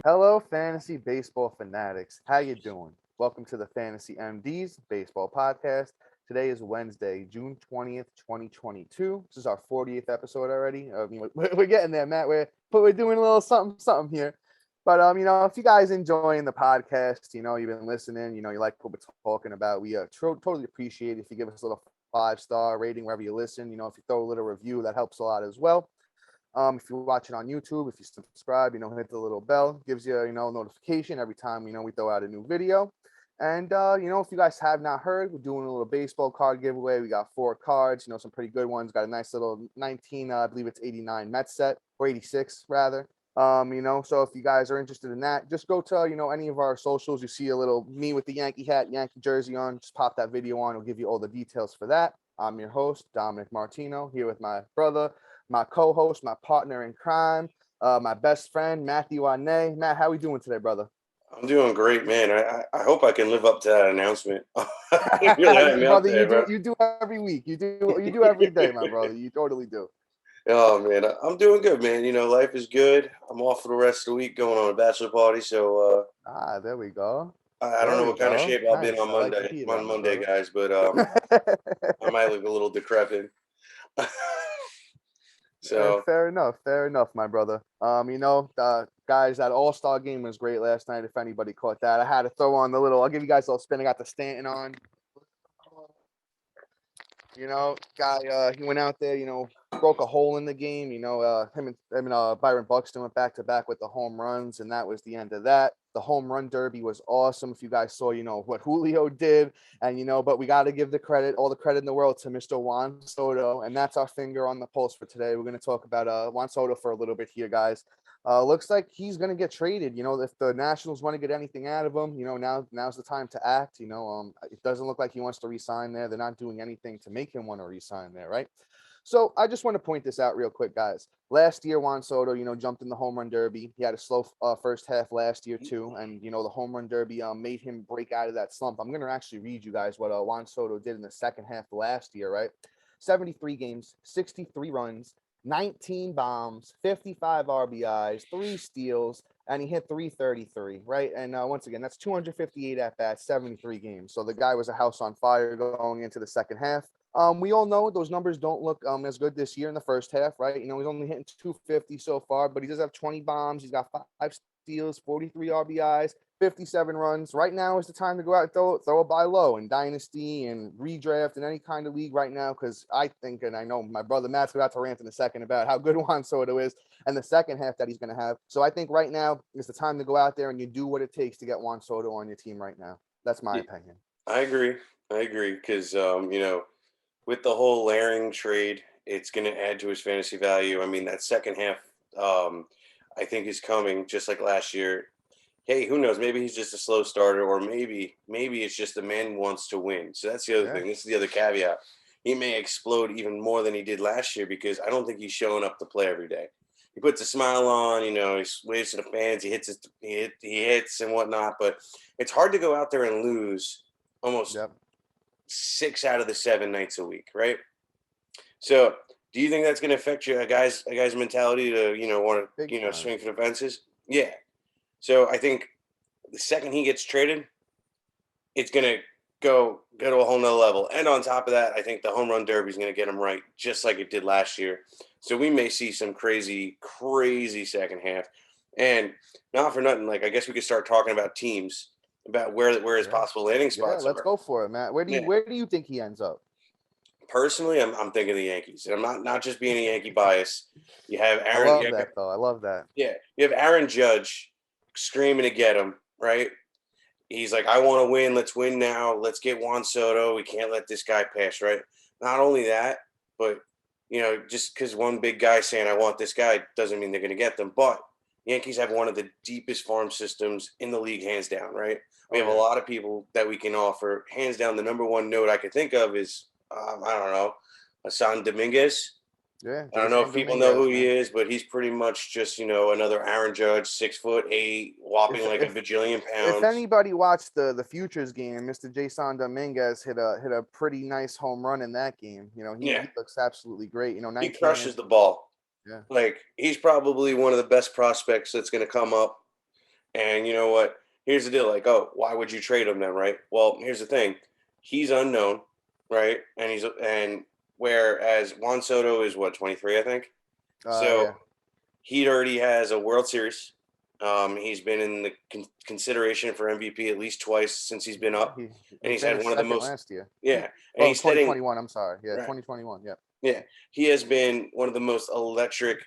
Hello, fantasy baseball fanatics. How you doing? Welcome to the Fantasy MDs Baseball Podcast. Today is Wednesday, June 20th, 2022. This is our 40th episode already. We're getting there, Matt. We're doing a little something here. But if you guys enjoying the podcast, you've been listening, you like what we're talking about, we totally appreciate it if you give us a little 5-star rating wherever you listen. If you throw a little review, that helps a lot as well. If you're watching on YouTube, if you subscribe, hit the little bell, gives you, notification every time, we throw out a new video. And, if you guys have not heard, we're doing a little baseball card giveaway. We got 4 cards, some pretty good ones. Got a nice little 19, I believe it's 89 Mets set, or 86 rather. So if you guys are interested in that, just go to, any of our socials. You see a little me with the Yankee hat, Yankee jersey on, just pop that video on. It'll give you all the details for that. I'm your host, Dominic Martino, here with my brother, my co-host, my partner in crime, my best friend, Matthew Arnay. Matt, how we doing today, brother? I'm doing great, man. I hope I can live up to that announcement. Brother, you do every week. You do every day, my brother. You totally do. Oh man, I'm doing good, man. Life is good. I'm off for the rest of the week, going on a bachelor party. So there we go. I don't know what kind of shape I'll be in on Nice. Monday. On Monday, guys, but I might look a little decrepit. So fair enough, my brother. Guys, that All-Star game was great last night. If anybody caught that, I had to throw on the little. I'll give you guys a little spin. I got the Stanton on. Guy, he went out there, broke a hole in the game. Him and Byron Buxton went back to back with the home runs, and that was the end of that. The home run derby was awesome. If you guys saw, what Julio did, and but we got to give all the credit in the world to Mr. Juan Soto, and that's our finger on the pulse for today. We're going to talk about Juan Soto for a little bit here, guys. Looks like he's going to get traded. If the Nationals want to get anything out of him, now's the time to act. It doesn't look like he wants to resign there. They're not doing anything to make him want to resign there, right? So I just want to point this out real quick, guys. Last year, Juan Soto, jumped in the home run derby. He had a slow first half last year too, and the home run derby made him break out of that slump. I'm going to actually read you guys what Juan Soto did in the second half of last year, right? 73 games, 63 runs, 19 bombs, 55 RBIs, 3 steals, and he hit 333, right? And once again, that's 258 at bats, 73 games. So the guy was a house on fire going into the second half. We all know those numbers don't look as good this year in the first half, right? He's only hitting 250 so far, but he does have 20 bombs. He's got 5 steals, 43 RBIs, 57 runs. Right now is the time to go out and throw a buy low in Dynasty and redraft in any kind of league right now, because I think, and I know my brother Matt's about to rant in a second about how good Juan Soto is and the second half that he's going to have. So I think right now is the time to go out there and you do what it takes to get Juan Soto on your team right now. That's my opinion. I agree because with the whole Laring trade, it's going to add to his fantasy value. I mean, that second half, I think is coming just like last year. Hey, who knows? Maybe he's just a slow starter, or maybe it's just the man who wants to win. So that's the other thing. This is the other caveat. He may explode even more than he did last year because I don't think he's showing up to play every day. He puts a smile on, he waves to the fans, he hits and whatnot. But it's hard to go out there and lose almost 6 out of the 7 nights a week, right? So, do you think that's going to affect a guy's mentality to want to swing for the fences? Yeah. So I think the second he gets traded, it's going to go to a whole nother level. And on top of that, I think the home run derby is going to get him right, just like it did last year. So we may see some crazy, crazy second half. And not for nothing, I guess we could start talking about teams, about where his possible landing spots are. Let's go for it, Matt. Where do you think he ends up? Personally, I'm thinking the Yankees, and I'm not just being a Yankee bias. You have Aaron. I love that. Yeah, you have Aaron Judge screaming to get him, right? He's like, I want to win. Let's win now. Let's get Juan Soto. We can't let this guy pass, right? Not only that, but just because one big guy saying I want this guy doesn't mean they're going to get them. But Yankees have one of the deepest farm systems in the league, hands down, right? We have a lot of people that we can offer. Hands down, the number one note I could think of is I don't know, Hassan Dominguez. Yeah, I don't know if people know who he is, but he's pretty much just another Aaron Judge, 6'8", whopping like a bajillion pounds. If anybody watched the Futures game, Mr. Jason Dominguez hit a pretty nice home run in that game. He looks absolutely great. He crushes the ball. Yeah, he's probably one of the best prospects that's going to come up. And you know what? Here's the deal. Like, oh, why would you trade him then, right? Well, here's the thing. He's unknown, right? And whereas Juan Soto is what, 23, I think. Yeah. So he already has a World Series. He's been in the consideration for MVP at least twice since he's been Yeah, up, he and he's had finished one of the second most. last year. Yeah, and Oh, he's hitting 2021. I'm sorry. Yeah, right. 2021. Yeah. Yeah, he has been one of the most electric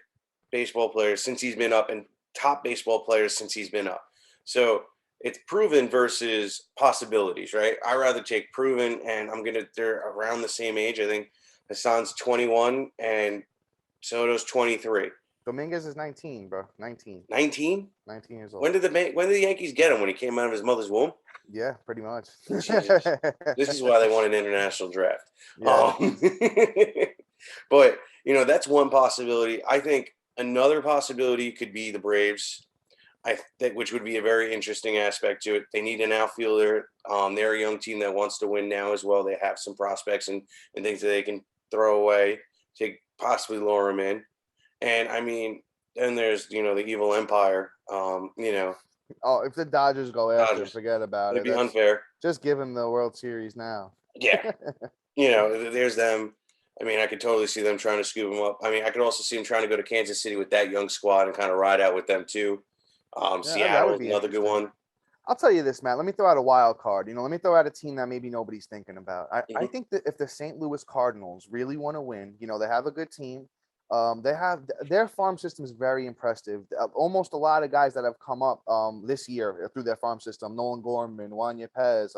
baseball players since he's been up, and top baseball players since he's been up. So it's proven versus possibilities, right? I rather take proven, and they're around the same age. I think Hassan's 21 and Soto's 23. Dominguez is 19, bro. 19. 19? 19 years When old. did the Yankees get him? When he came out of his mother's womb? Yeah, pretty much. Jesus, this is why they want an international draft. Yeah. But that's one possibility. I think another possibility could be the Braves. I think, which would be a very interesting aspect to it. They need an outfielder. They're a young team that wants to win now as well. They have some prospects and things that they can throw away to possibly lure them in. And I mean, then there's the evil empire. Oh, if the Dodgers go after him, Dodgers. forget about It'd it. be That's unfair. just give him the World Series now. Yeah. There's them. I mean, I could totally see them trying to scoop him up. I mean, I could also see them trying to go to Kansas City with that young squad and kind of ride out with them too. Yeah, that Seattle would is be another good interesting. one. I'll tell you this, Matt. Let me throw out a wild card. Let me throw out a team that maybe nobody's thinking about. I Mhm. think that if the St. Louis Cardinals really want to win, they have a good team. They have their farm system is very impressive. Almost a lot of guys that have come up this year through their farm system, Nolan Gorman, Juan Yepez,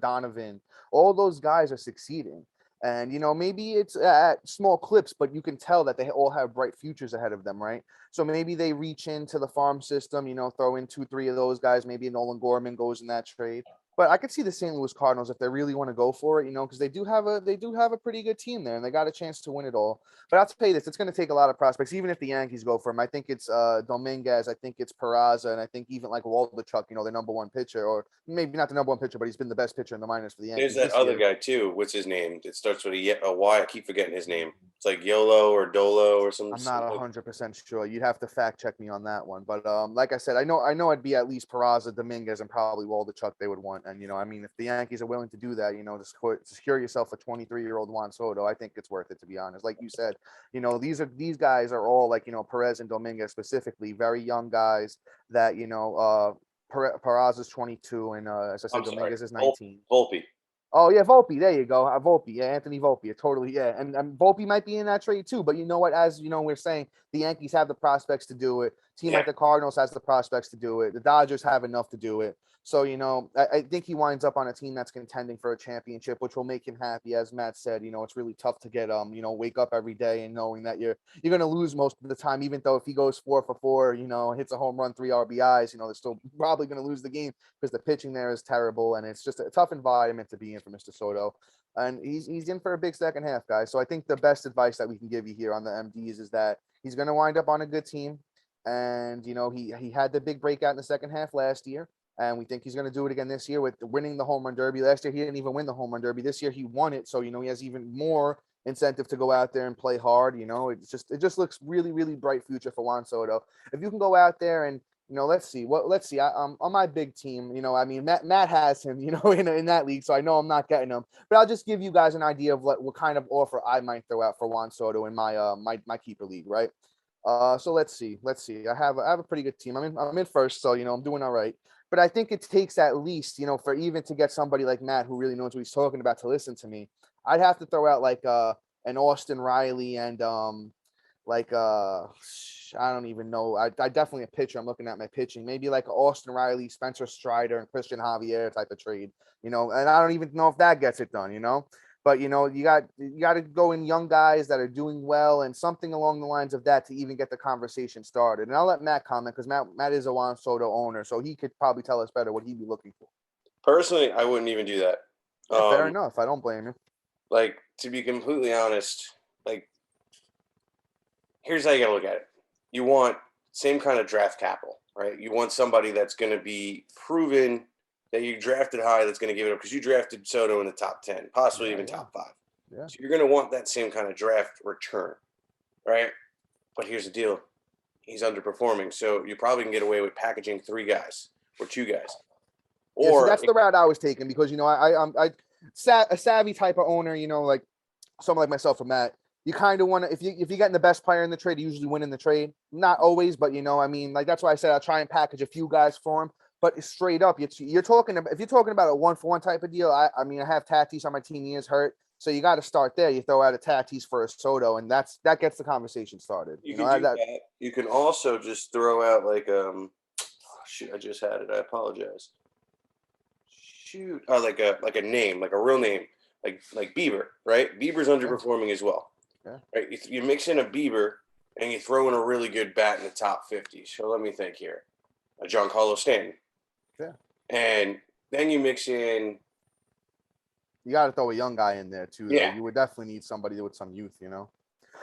Donovan, all those guys are succeeding. And maybe it's at small clips, but you can tell that they all have bright futures ahead of them, right? So maybe they reach into the farm system, throw in 2, 3 of those guys. Maybe Nolan Gorman goes in that trade. But I could see the St. Louis Cardinals if they really want to go for it, because they do have a pretty good team there and they got a chance to win it all. But I'll tell you this, it's going to take a lot of prospects, even if the Yankees go for him. I think it's Dominguez, I think it's Peraza, and I think even like Waldichuk, the number one pitcher, or maybe not the number one pitcher, but he's been the best pitcher in the minors for the There's Yankees that this other year. guy too. What's his name? It starts with a Y. I keep forgetting his name. It's like Yolo or Dolo or I'm not something. 100% sure. You'd have to fact check me on that one. But like I said, I know it'd be at least Peraza, Dominguez, and probably Waldichuk they would want. And I mean, if the Yankees are willing to do that, just secure yourself a 23-year-old Juan Soto, I think it's worth it, to be honest. Like you said, these guys are all like Perez and Dominguez specifically, very young guys that Peraza's 22, and as I said, I'm sorry, Dominguez is 19. Volpe. Oh yeah, Volpe. There you go. Volpe. Yeah, Anthony Volpe. Totally. Yeah, and Volpe might be in that trade too. But you know what? As we're saying the Yankees have the prospects to do it. Team Yeah, like the Cardinals has the prospects to do it. The Dodgers have enough to do it. So I think he winds up on a team that's contending for a championship, which will make him happy. As Matt said, it's really tough to get wake up every day and knowing that you're going to lose most of the time, even though if he goes 4 for 4, hits a home run, 3 RBIs, they're still probably going to lose the game because the pitching there is terrible, and it's just a tough environment to be in for Mr. Soto. And he's in for a big second half, guys. So I think the best advice that we can give you here on the MDs is that he's going to wind up on a good team. And he had the big breakout in the second half last year, and we think he's going to do it again this year with winning the home run derby. Last year he didn't even win the home run derby. This year he won it, so he has even more incentive to go out there and play hard. It just looks really, really bright future for Juan Soto. If you can go out there and let's see. On my big team, I mean, Matt has him, in that league, so I know I'm not getting him. But I'll just give you guys an idea of what kind of offer I might throw out for Juan Soto in my keeper league, right? So let's see. I have a pretty good team. I'm in first, so I'm doing all right. But I think it takes at least, for even to get somebody like Matt who really knows what he's talking about to listen to me. I'd have to throw out like an Austin Riley and like I don't even know. I definitely a pitcher. I'm looking at my pitching. Maybe like Austin Riley, Spencer Strider, and Christian Javier type of trade. And I don't even know if that gets it done. But you got to go in young guys that are doing well and something along the lines of that to even get the conversation started. And I'll let Matt comment because Matt is a Juan Soto owner, so he could probably tell us better what he'd be looking for. personally, I wouldn't even do that. Yeah, fair enough. I don't blame you. Like, to be completely honest, like, here's how you gotta look at it. You want same kind of draft capital, right? You want somebody that's going to be proven that you drafted high, that's going to give it up because you drafted Soto in the top 10, possibly even top 5. Yeah. So you're going to want that same kind of draft return, right? But here's the deal: he's underperforming. So you probably can get away with packaging 3 guys or 2 guys. Yeah, see, Or that's the route I was taking because a savvy type of owner, like someone like myself from that. You kind of want to, if you're getting the best player in the trade, you usually win in the trade. Not always, but like that's why I said I'll try and package a few guys for him. But straight up, you're talking about, if you're talking about a 1-for-1 type of deal. I have Tatis on my team. He is hurt, so you got to start there. You throw out a Tatis for a Soto, and that gets the conversation started. you can do that. You can also just throw out like oh, shoot, I just had it. I apologize. Shoot, like a name, like a real name, like Bieber, right? Bieber's underperforming as well, Yeah. right? You mix in a Bieber and you throw in a really good bat in the top 50. So let me think here, a Giancarlo Stanton. Yeah. And then you mix in. You got to throw a young guy in there too, though. Yeah. You would definitely need somebody with some youth, Now,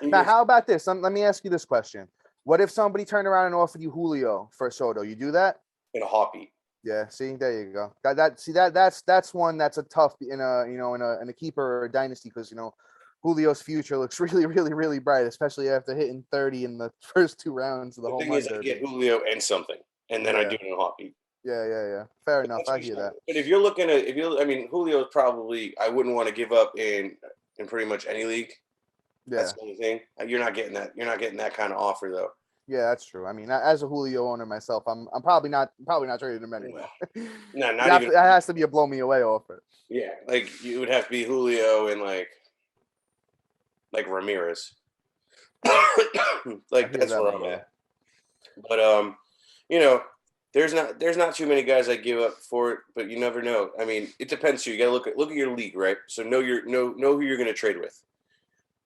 Mix, how about this? Let me ask you this question: what if somebody turned around and offered you Julio for Soto? You do that? in a heartbeat. Yeah. See, there you go. That's one that's a tough in a keeper or a dynasty because Julio's future looks really, really, really bright, especially after hitting 30 in the first 2 rounds of the The home thing run is, I derby. get Julio and something, and then I do it in a heartbeat. Yeah. Fair But enough. I hear that. But if you're looking at, Julio is probably, I wouldn't want to give up in pretty much any league. Yeah. That's the only thing. You're not getting that. You're not getting that kind of offer though. Yeah, that's true. As a Julio owner myself, I'm probably not trading him anywhere. No, not even. It has to be a blow me away offer. Yeah, like you would have to be Julio and like Ramirez. Like that's that, where I'm at. But there's not too many guys I give up for it, but you never know. It depends. So you got to look at your league, right? So know who you're going to trade with.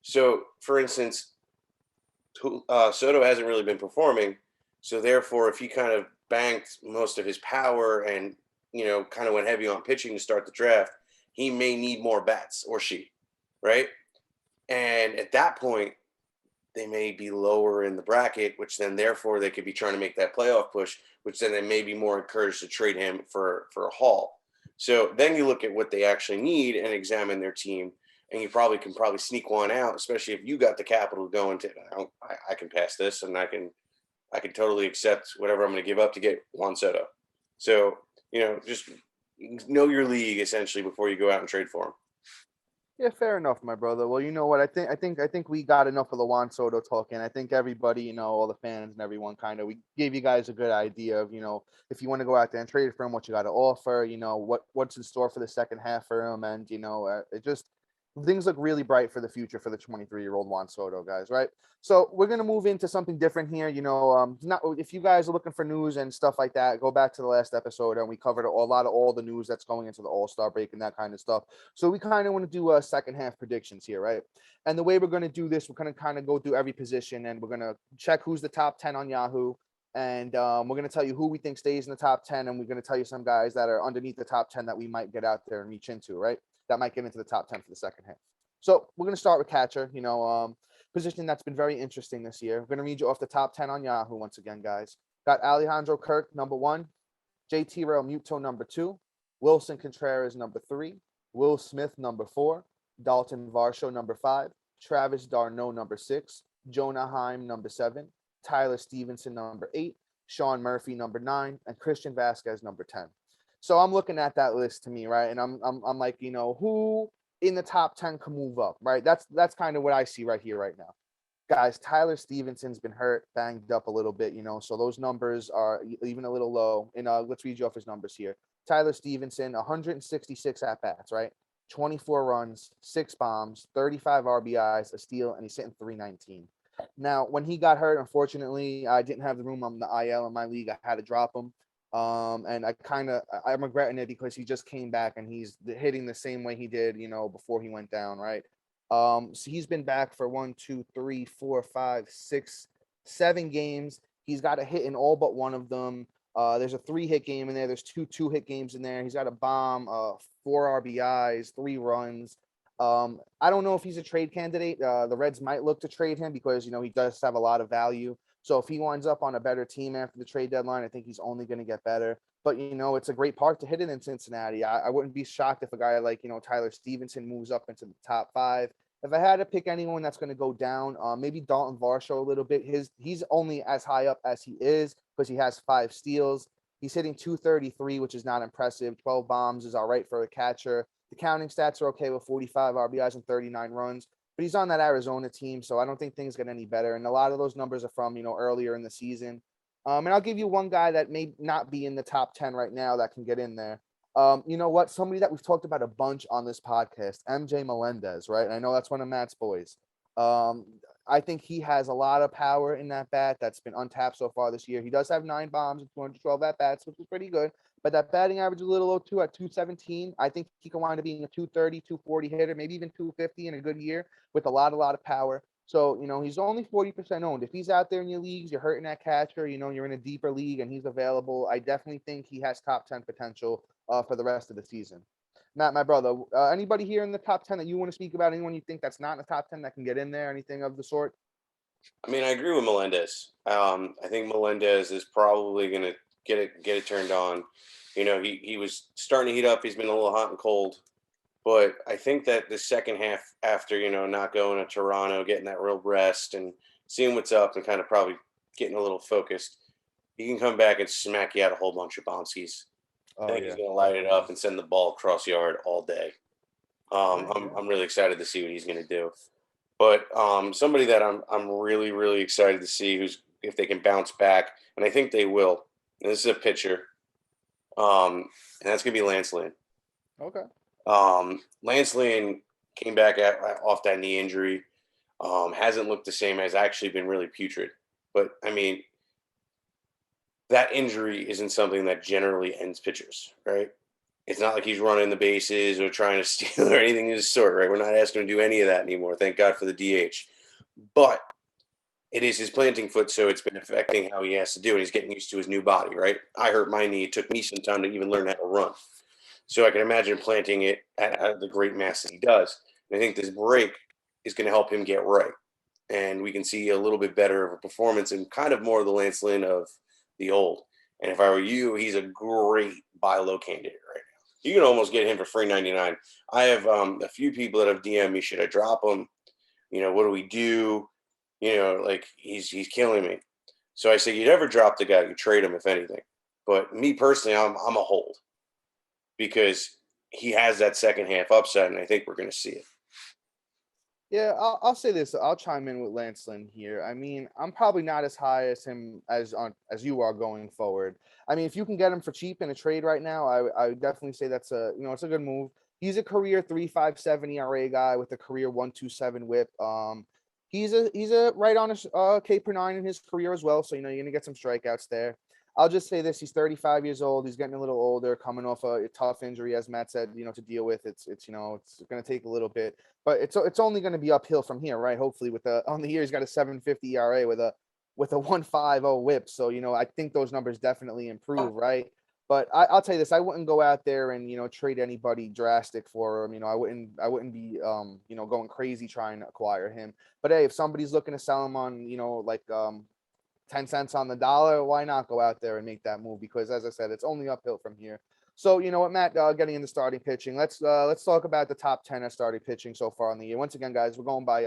So, for instance, Soto hasn't really been performing, so therefore, if he kind of banked most of his power and kind of went heavy on pitching to start the draft, he may need more bats, or she, right? And at that point, they may be lower in the bracket, which then therefore they could be trying to make that playoff push, which then they may be more encouraged to trade him for a haul. So then you look at what they actually need and examine their team, and you can sneak one out, especially if you got the capital going to. I can pass this, and I can totally accept whatever I'm going to give up to get Juan Soto. So just know your league essentially before you go out and trade for him. Yeah, fair enough, my brother. Well, you know what? I think we got enough of the Juan Soto talking. I think everybody, all the fans and everyone we gave you guys a good idea of, if you want to go out there and trade for him, what you got to offer, what's in store for the second half for him. And, it just, things look really bright for the future for the 23-year-old Juan Soto, guys, right? So we're going to move into something different here. Not if you guys are looking for news and stuff like that, go back to the last episode and we covered a lot of all the news that's going into the All-Star break and that kind of stuff. So we kind of want to do second half predictions here, right? And the way we're going to do this, we're going to kind of go through every position and we're going to check who's the top 10 on Yahoo. And we're going to tell you who we think stays in the top 10. And we're going to tell you some guys that are underneath the top 10 that we might get out there and reach into, right? That might get into the top 10 for the second half. So we're going to start with catcher, position that's been very interesting this year. We're going to read you off the top 10 on Yahoo once again, guys. Got Alejandro Kirk, number 1. JT Realmuto, number 2. Wilson Contreras, number 3. Will Smith, number 4. Dalton Varsho, number 5. Travis d'Arnaud, number 6. Jonah Heim, number 7. Tyler Stevenson, number 8. Sean Murphy, number 9. And Christian Vasquez, number 10. So I'm looking at that list to me, right? And I'm like, who in the top 10 can move up, right? That's kind of what I see right here, right now. Guys, Tyler Stevenson's been hurt, banged up a little bit, so those numbers are even a little low. And let's read you off his numbers here. Tyler Stevenson, 166 at-bats, right? 24 runs, 6 bombs, 35 RBIs, a steal, and he's hitting 319. Now, when he got hurt, unfortunately, I didn't have the room on the IL in my league. I had to drop him. And I'm regretting it because he just came back and he's hitting the same way he did, before he went down, right? So he's been back for 1, 2, 3, 4, 5, 6, 7 games. He's got a hit in all but one of them. There's a 3-hit game in there. There's 2 2-hit games in there. He's got a bomb, 4 RBIs, 3 runs. I don't know if he's a trade candidate. The Reds might look to trade him because, he does have a lot of value. So if he winds up on a better team after the trade deadline, I think he's only going to get better. But, it's a great park to hit it in Cincinnati. I wouldn't be shocked if a guy like, Tyler Stevenson moves up into the top 5. If I had to pick anyone that's going to go down, maybe Dalton Varsho a little bit. He's only as high up as he is because he has 5 steals. He's hitting 233, which is not impressive. 12 bombs is all right for a catcher. The counting stats are okay with 45 RBIs and 39 runs, but he's on that Arizona team, so I don't think things get any better. And a lot of those numbers are from, earlier in the season. And I'll give you one guy that may not be in the top 10 right now that can get in there. You know what? Somebody that we've talked about a bunch on this podcast, MJ Melendez, right? And I know that's one of Matt's boys. Um, I think he has a lot of power in that bat that's been untapped so far this year. He does have 9 bombs and 212 at bats, which is pretty good. But that batting average is a little low too at 217. I think he can wind up being a 230, 240 hitter, maybe even 250 in a good year with a lot of power. So, he's only 40% owned. If he's out there in your leagues, you're hurting that catcher, you're in a deeper league and he's available. I definitely think he has top 10 potential for the rest of the season. Matt, my brother, anybody here in the top 10 that you want to speak about? Anyone you think that's not in the top 10 that can get in there? Anything of the sort? I mean, I agree with Melendez. I think Melendez is probably going to get it turned on. He was starting to heat up. He's been a little hot and cold, but I think that the second half, after not going to Toronto, getting that real rest and seeing what's up, and kind of probably getting a little focused, he can come back and smack you out a whole bunch of bouncies. I Oh think he's yeah, going to light it definitely. up and send the ball across yard all day. Yeah, yeah. I'm really excited to see what he's going to do. But somebody that I'm really really excited to see who's if they can bounce back, and I think they will. And this is a pitcher, and that's going to be Lance Lynn. Okay. Lance Lynn came back off that knee injury. Hasn't looked the same. Has actually been really putrid. But I mean, that injury isn't something that generally ends pitchers, right? It's not like he's running the bases or trying to steal or anything of the sort, right? We're not asking him to do any of that anymore. Thank God for the DH. But it is his planting foot, so it's been affecting how he has to do it. He's getting used to his new body, right? I hurt my knee. It took me some time to even learn how to run. So I can imagine planting it at the great mass that he does. And I think this break is going to help him get right. And we can see a little bit better of a performance and kind of more of the Lance Lynn of the old. And if I were you, he's a great buy low candidate right now. You can almost get him for free 99. I have a few people that have DM'd me, should I drop him? What do we do? Like he's killing me. So I say you'd ever drop the guy, you trade him if anything. But me personally, I'm a hold because he has that second half upside, and I think we're going to see it. Yeah, I'll say this. I'll chime in with Lance Lynn here. I mean, I'm probably not as high as him as you are going forward. I mean, if you can get him for cheap in a trade right now, I would definitely say that's it's a good move. He's a career 3.57 ERA guy with a career 1.27 WHIP. He's a right on a K per nine in his career as well. So you're gonna get some strikeouts there. I'll just say this: he's 35 years old. He's getting a little older, coming off a tough injury, as Matt said. To deal with. It's going to take a little bit, but it's only going to be uphill from here, right? Hopefully, with on the year, he's got a 7.50 ERA with a 1.50 WHIP. So I think those numbers definitely improve, right? But I'll tell you this: I wouldn't go out there and trade anybody drastic for him. I wouldn't be going crazy trying to acquire him. But hey, if somebody's looking to sell him on 10 cents on the dollar, why not go out there and make that move? Because as I said, it's only uphill from here. So you know what, Matt, getting into starting pitching, let's talk about the top 10 of starting pitching so far in the year. Once again, guys, we're going by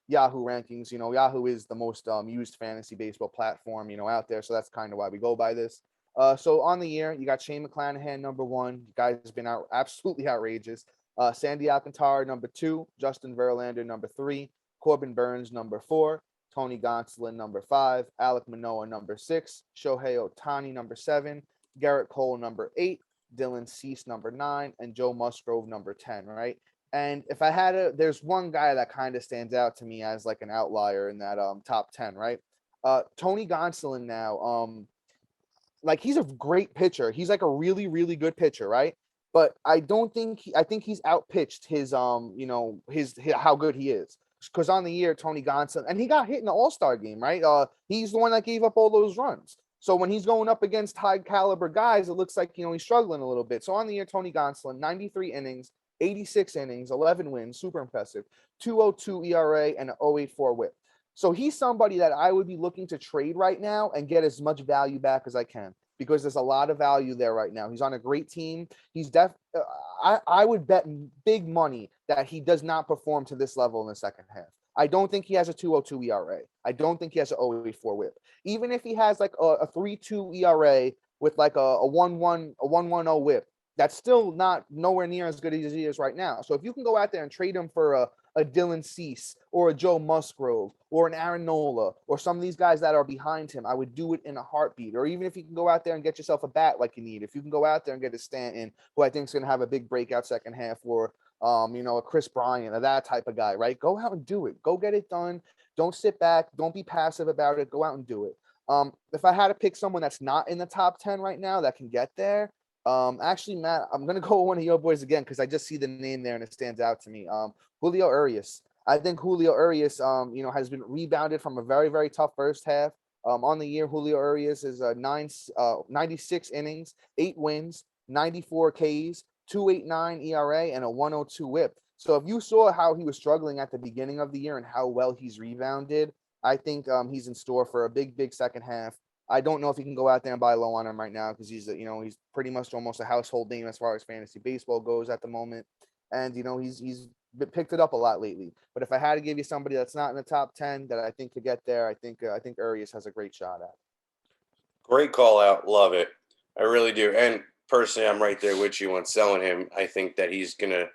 Yahoo rankings. Yahoo is the most used fantasy baseball platform out there, so that's kind of why we go by this. So on the year, you got Shane McClanahan number 1. You guys has been absolutely outrageous. Sandy Alcantara number 2, Justin Verlander number 3, Corbin Burns number 4, Tony Gonsolin number 5, Alek Manoah number 6, Shohei Ohtani number 7, Garrett Cole number 8, Dylan Cease number 9, and Joe Musgrove number 10, right? And if I had there's one guy that kind of stands out to me as like an outlier in that top 10, right? Tony Gonsolin now, like he's a great pitcher. He's like a really, really good pitcher, right? But I don't think I think he's outpitched his his how good he is. Because on the year, Tony Gonsolin, and he got hit in the All-Star game, right? He's the one that gave up all those runs. So when he's going up against high caliber guys, it looks like he's struggling a little bit. So on the year, Tony Gonsolin, 93 innings, 86 innings, 11 wins, super impressive, 2.02 ERA, and an 0.84 WHIP. So he's somebody that I would be looking to trade right now and get as much value back as I can. because there's a lot of value there right now. He's on a great team. He's I would bet big money that he does not perform to this level in the second half. I don't think he has a 2.02 ERA. I don't think he has an 0.84 whip. Even if he has like a 3.2 ERA with like a 1.10 whip, that's still not nowhere near as good as he is right now. So if you can go out there and trade him for a Dylan Cease or a Joe Musgrove or an Aaron Nola or some of these guys that are behind him, I would do it in a heartbeat. Or even if you can go out there and get yourself a bat like you need, if you can go out there and get a Stanton, who I think is going to have a big breakout second half, or a Chris Bryant or that type of guy, right? Go out and do it. Go get it done. Don't sit back. Don't be passive about it. Go out and do it. If I had to pick someone that's not in the top 10 right now that can get there, actually, Matt, I'm gonna go with one of your boys again because I just see the name there and it stands out to me. Julio Urias. I think Julio Urias, has been rebounded from a very, very tough first half. On the year, Julio Urias is 96 innings, 8 wins, 94 Ks, 2.89 ERA, and a 1.02 WHIP. So if you saw how he was struggling at the beginning of the year and how well he's rebounded, I think he's in store for a big, big second half. I don't know if you can go out there and buy low on him right now because he's pretty much almost a household name as far as fantasy baseball goes at the moment, and he's picked it up a lot lately. But if I had to give you somebody that's not in the top 10 that I think could get there, I think Urias has a great shot at. Great call out. Love it. I really do. And personally, I'm right there with you on selling him. I think that he's gonna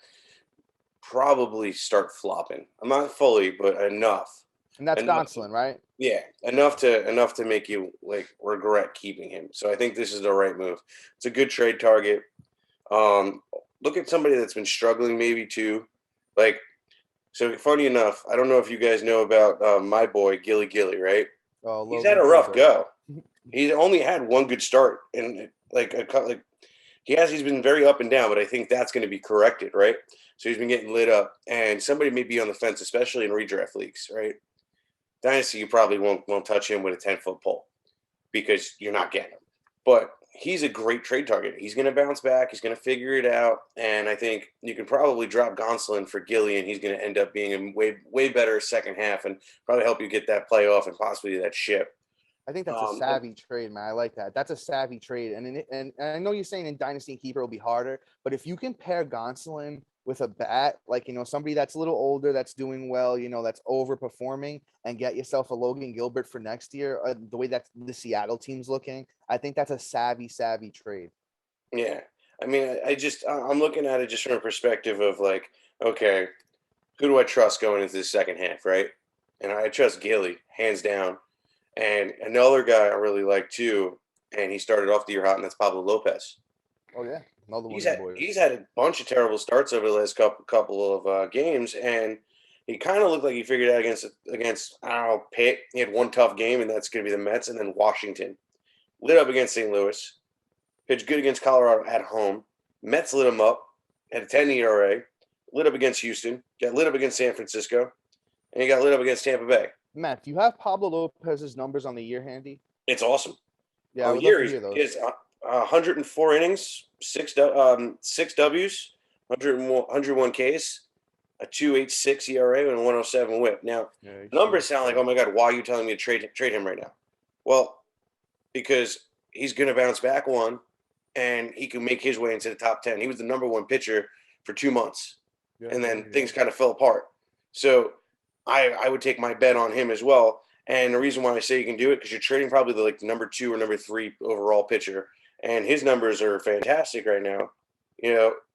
probably start flopping. I'm not fully, but enough. And that's Enough. Gonsolin, right? Yeah, enough to make you like regret keeping him. So I think this is the right move. It's a good trade target. Look at somebody that's been struggling maybe too. Like, so funny enough, I don't know if you guys know about my boy Gilly Gilly, right? Oh, He's had Logan a rough Gilbert. go. He's only had one good start, and he's been very up and down, but I think that's going to be corrected, right? So he's been getting lit up, and somebody may be on the fence, especially in redraft leagues, right? Dynasty, you probably won't touch him with a 10-foot pole because you're not getting him. But he's a great trade target. He's going to bounce back. He's going to figure it out, and I think you can probably drop Gonsolin for Gilly, and he's going to end up being a way better second half, and probably help you get that playoff and possibly that ship. I think that's a savvy trade, man. I like that. That's a savvy trade, and I know you're saying in Dynasty and Keeper it'll be harder, but if you can pair Gonsolin with a bat, like somebody that's a little older, that's doing well, that's overperforming, and get yourself a Logan Gilbert for next year, the way that the Seattle team's looking, I think that's a savvy trade. Yeah, I mean, I'm looking at it just from a perspective of like, okay, who do I trust going into the second half, right? And I trust Gilly hands down. And another guy I really like too, and he started off the year hot, and that's Pablo Lopez. Oh yeah, another one He's of your had boys. he's had a bunch of terrible starts over the last couple of games, and he kind of looked like he figured out against I don't know Pitt. He had one tough game, and that's going to be the Mets, and then Washington. Lit up against St. Louis, pitched good against Colorado at home. Mets lit him up, had a 10 ERA. Lit up against Houston, got lit up against San Francisco, and he got lit up against Tampa Bay. Matt, do you have Pablo Lopez's numbers on the year handy? It's awesome. Yeah, I On the would love year, to hear those. he has 104 innings, six Ws, 101 Ks, a 2.86 ERA, and a 107 WHIP. Now, Yeah, numbers sound like, oh my God, why are you telling me to trade him right now? Well, because he's going to bounce back one, and he can make his way into the top 10. He was the number one pitcher for 2 months, and then things kind of fell apart. So I would take my bet on him as well. And the reason why I say you can do it because you're trading probably the number 2 or number 3 overall pitcher, and his numbers are fantastic right now.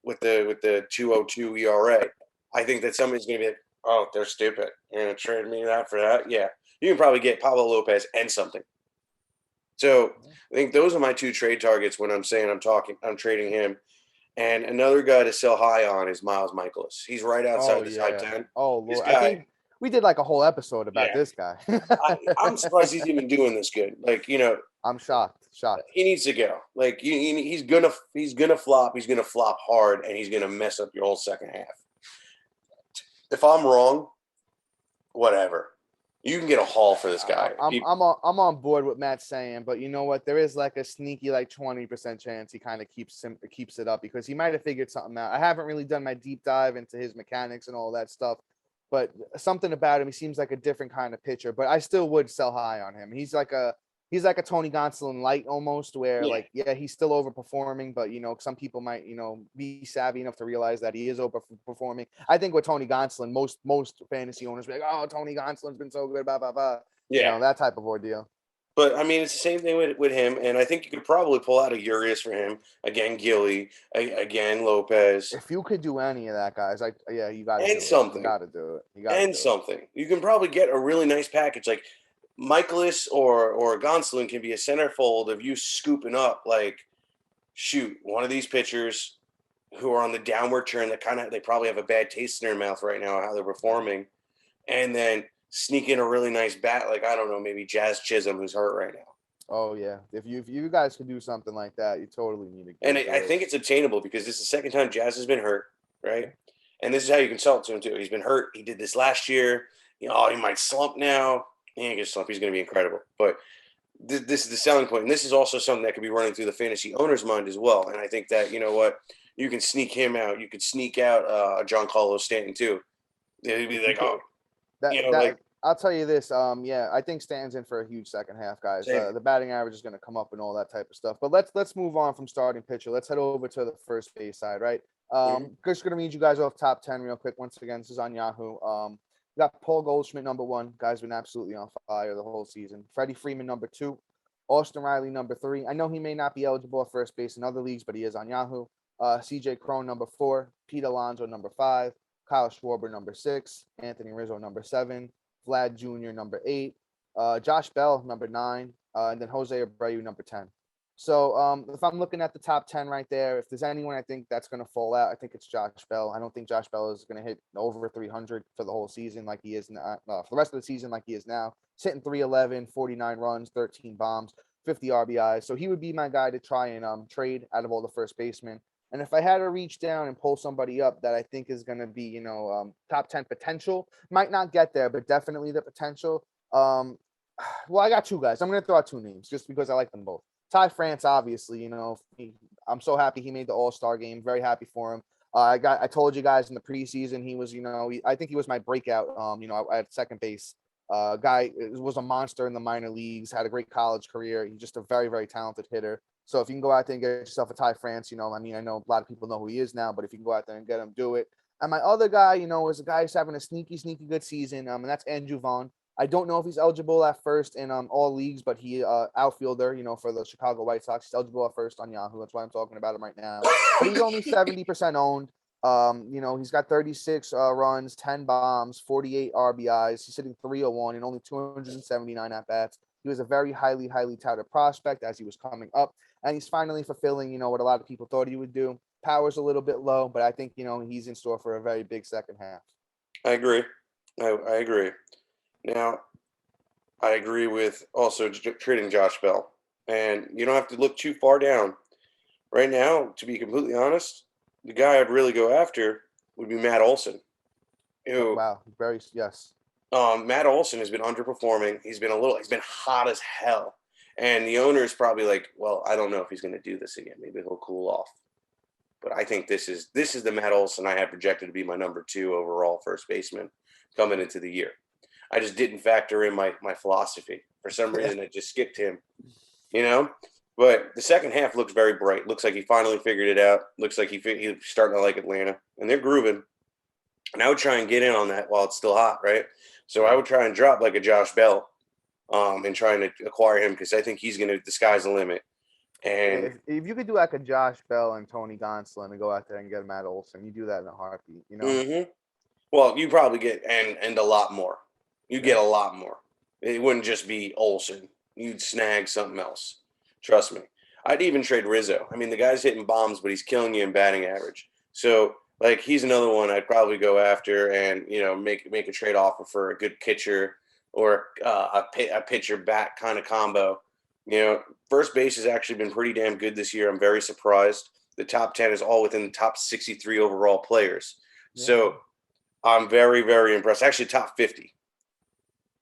With the 2.02 ERA, I think that somebody's going to be like, "Oh, they're stupid. You're going to trade me that for that?" Yeah, you can probably get Pablo Lopez and something. So I think those are my 2 trade targets when I'm saying I'm trading him. And another guy to sell high on is Miles Michaelis. He's right outside the top 10. Oh This Lord, I guy, think we did like a whole episode about yeah, this guy. I'm surprised he's even doing this good. I'm shocked. He needs to go. He's gonna flop. He's gonna flop hard, and he's gonna mess up your whole second half. If I'm wrong, whatever. You can get a haul for this guy. I'm on board with Matt's saying, but you know what? There is like a sneaky 20% chance he kind of keeps it up because he might have figured something out. I haven't really done my deep dive into his mechanics and all that stuff, but something about him, he seems like a different kind of pitcher. But I still would sell high on him. He's like he's like a Tony Gonsolin light almost, where Yeah. like, yeah, he's still overperforming, but some people might, be savvy enough to realize that he is overperforming. I think with Tony Gonsolin, most fantasy owners be like, oh, Tony Gonsolin's been so good, blah blah blah, Yeah. that type of ordeal. But I mean, it's the same thing with him, and I think you could probably pull out a Urias for him again, Gilly again, Lopez, If you could do any of that, guys, yeah, you got to and do it. You something, got to do it. You got to and do it. something. You can probably get a really nice package. Like Michaelis or Gonsolin can be a centerfold of you scooping up like shoot one of these pitchers who are on the downward turn that they probably have a bad taste in their mouth right now how they're performing, and then sneak in a really nice bat like I don't know maybe Jazz Chisholm who's hurt right now. Oh yeah, if you guys could do something like that, you totally need to And go do I it. think it's obtainable because this is the second time Jazz has been hurt, right? And this is how you consult to him too. He's been hurt. He did this last year. He might slump now. He ain't gonna slump. He's gonna be incredible. But this is the selling point, and this is also something that could be running through the fantasy owner's mind as well. And I think that you know what, you can sneak him out. You could sneak out Giancarlo Stanton too. He'd be If you like, could, oh, that like I'll tell you this. Yeah, I think Stan's in for a huge second half, guys. same. The batting average is going to come up and all that type of stuff. But let's move on from starting pitcher. Let's head over to the first base side, right? Mhm. Just going to read you guys off top 10 real quick. Once again, this is on Yahoo. We got Paul Goldschmidt number 1. Guy's been absolutely on fire the whole season. Freddie Freeman number 2. Austin Riley number 3. I know he may not be eligible at first base in other leagues, but he is on Yahoo. CJ Cron number 4. Pete Alonso number 5. Kyle Schwarber number 6. Anthony Rizzo number 7. Vlad Jr. number 8, Josh Bell number 9, and then Jose Abreu number 10. So if I'm looking at the top 10 right there, if there's anyone I think that's going to fall out, I think it's Josh Bell. I don't think Josh Bell is going to hit over 300 for the whole season like he is now, for the rest of the season like he is now. He's hitting 311, 49 runs, 13 bombs, 50 RBIs. So he would be my guy to try and trade out of all the first basemen. And if I had to reach down and pull somebody up that I think is going to be, top 10 potential, might not get there, but definitely the potential. Well, I got 2 guys. I'm going to throw out 2 names just because I like them both. Ty France, obviously, I'm so happy he made the All-Star game. Very happy for him. I told you guys in the preseason, he was, I think he was my breakout, at second base. Guy was a monster in the minor leagues, had a great college career. He's just a very, very talented hitter. So if you can go out there and get yourself a Ty France, I know a lot of people know who he is now, but if you can go out there and get him, do it. And my other guy, is a guy who's having a sneaky good season, and that's Andrew Vaughn. I don't know if he's eligible at first in all leagues, but he outfielder, for the Chicago White Sox. He's eligible at first on Yahoo. That's why I'm talking about him right now. But he's only 70% owned. He's got 36 runs, 10 bombs, 48 RBIs. He's hitting 301 and only 279 at bats. He was a very highly touted prospect as he was coming up, and he's finally fulfilling, what a lot of people thought he would do. Power's a little bit low, but I think, he's in store for a very big second half. I agree. I agree. Now, I agree with also trading Josh Bell. And you don't have to look too far down. Right now, to be completely honest, the guy I'd really go after would be Matt Olson. Wow, yes. Matt Olson has been underperforming. He's been hot as hell. And the owner is probably like, well, I don't know if he's going to do this again. Maybe he'll cool off. But I think this is the Matt Olson I have projected to be my number 2 overall first baseman coming into the year. I just didn't factor in my philosophy. For some reason, I just skipped him, But the second half looks very bright. Looks like he finally figured it out. Looks like he's starting to like Atlanta. And they're grooving. And I would try and get in on that while it's still hot, right? So I would try and drop like a Josh Bell and trying to acquire him because I think he's going to – the sky's the limit. And if you could do like a Josh Bell and Tony Gonsolin and go out there and get Matt Olson, you do that in a heartbeat, Mm-hmm. Well, you probably get and a lot more. You get a lot more. It wouldn't just be Olson. You'd snag something else. Trust me. I'd even trade Rizzo. I mean, the guy's hitting bombs, but he's killing you in batting average. So, like, he's another one I'd probably go after and, make a trade offer for a good pitcher or a pitcher bat kind of combo. First base has actually been pretty damn good this year. I'm very surprised. The top 10 is all within the top 63 overall players. Yeah. So I'm very, very impressed. Actually, top 50,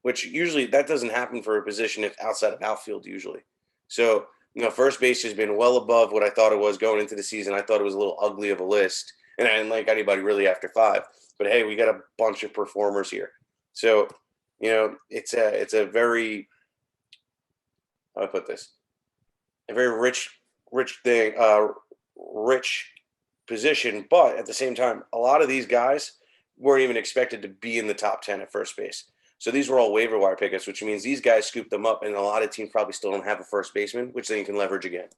which usually that doesn't happen for a position outside of outfield usually. So, first base has been well above what I thought it was going into the season. I thought it was a little ugly of a list, and I didn't like anybody really after 5. But hey, we got a bunch of performers here. So, it's a very how do I put this? A very rich thing, rich position. But at the same time, a lot of these guys weren't even expected to be in the top 10 at first base. So these were all waiver wire pickups, which means these guys scooped them up, and a lot of teams probably still don't have a first baseman, which then you can leverage again.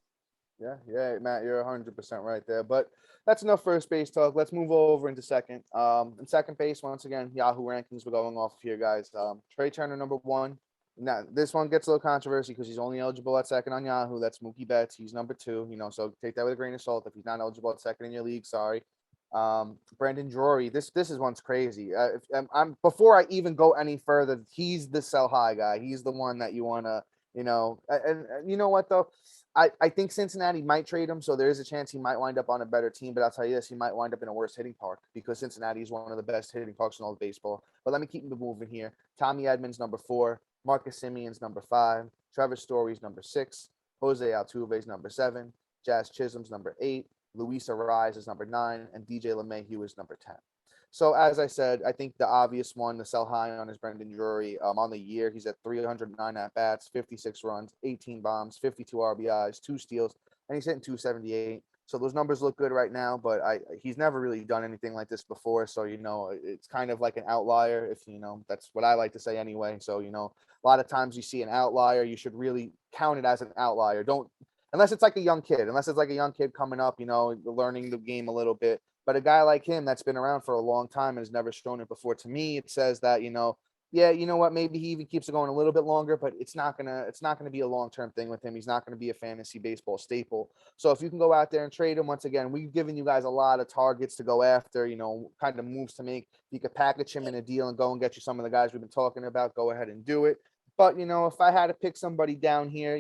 Yeah, Matt, you're 100% right there. But that's enough first base talk. Let's move over into second. In second base, once again, Yahoo rankings we're going off here, guys. Trey Turner, number one. Now, this one gets a little controversy because he's only eligible at second on Yahoo. That's Mookie Betts. He's number two, so take that with a grain of salt. If he's not eligible at second in your league, sorry. Brandon Drury, this is one's crazy. I'm before I even go any further, he's the sell high guy. He's the one that you want to, and you know what though? I think Cincinnati might trade him, so there is a chance he might wind up on a better team. But I'll tell you this, he might wind up in a worse hitting park because Cincinnati is one of the best hitting parks in all of baseball. But let me keep moving here. Tommy Edmonds, number 4. Marcus Simeon's number 5. Trevor Story's number 6. Jose Altuve's number 7. Jazz Chisholm's number 8. Luis Arraez is number 9. And DJ LeMahieu is number 10. So as I said, I think the obvious one to sell high on is Brendan Drury. On the year, he's at 309 at bats, 56 runs, 18 bombs, 52 RBIs, 2 steals, and he's hitting 278. So those numbers look good right now, but he's never really done anything like this before. So it's kind of like an outlier. If that's what I like to say anyway. So a lot of times you see an outlier, you should really count it as an outlier. Don't unless it's like a young kid. Unless it's like a young kid coming up, learning the game a little bit. But a guy like him that's been around for a long time and has never shown it before, to me, it says that, yeah, you know what, maybe he even keeps it going a little bit longer, but it's not gonna be a long-term thing with him. He's not gonna be a fantasy baseball staple. So if you can go out there and trade him, once again, we've given you guys a lot of targets to go after, kind of moves to make. You could package him in a deal and go and get you some of the guys we've been talking about. Go ahead and do it. But if I had to pick somebody down here,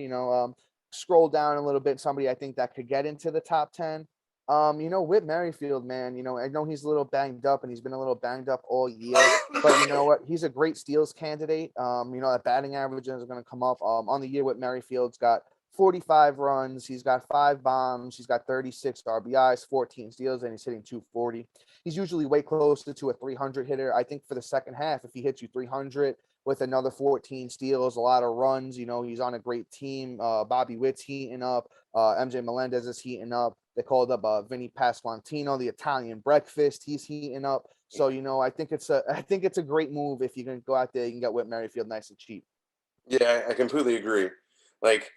scroll down a little bit, somebody I think that could get into the top 10. Whit Merrifield, man, I know he's a little banged up and he's been a little banged up all year, but you know what? He's a great steals candidate. That batting average is going to come up. On the year, Whit Merrifield's got 45 runs. He's got 5 bombs. He's got 36 RBIs, 14 steals, and he's hitting 240. He's usually way closer to a 300 hitter. I think for the second half, if he hits you 300 with another 14 steals, a lot of runs, he's on a great team. Bobby Witt's heating up. MJ Melendez is heating up. They called up Vinny Pasquantino, the Italian breakfast. He's heating up. So, I think it's a great move if you can go out there, you can get Whit Merrifield nice and cheap. Yeah, I completely agree. Like,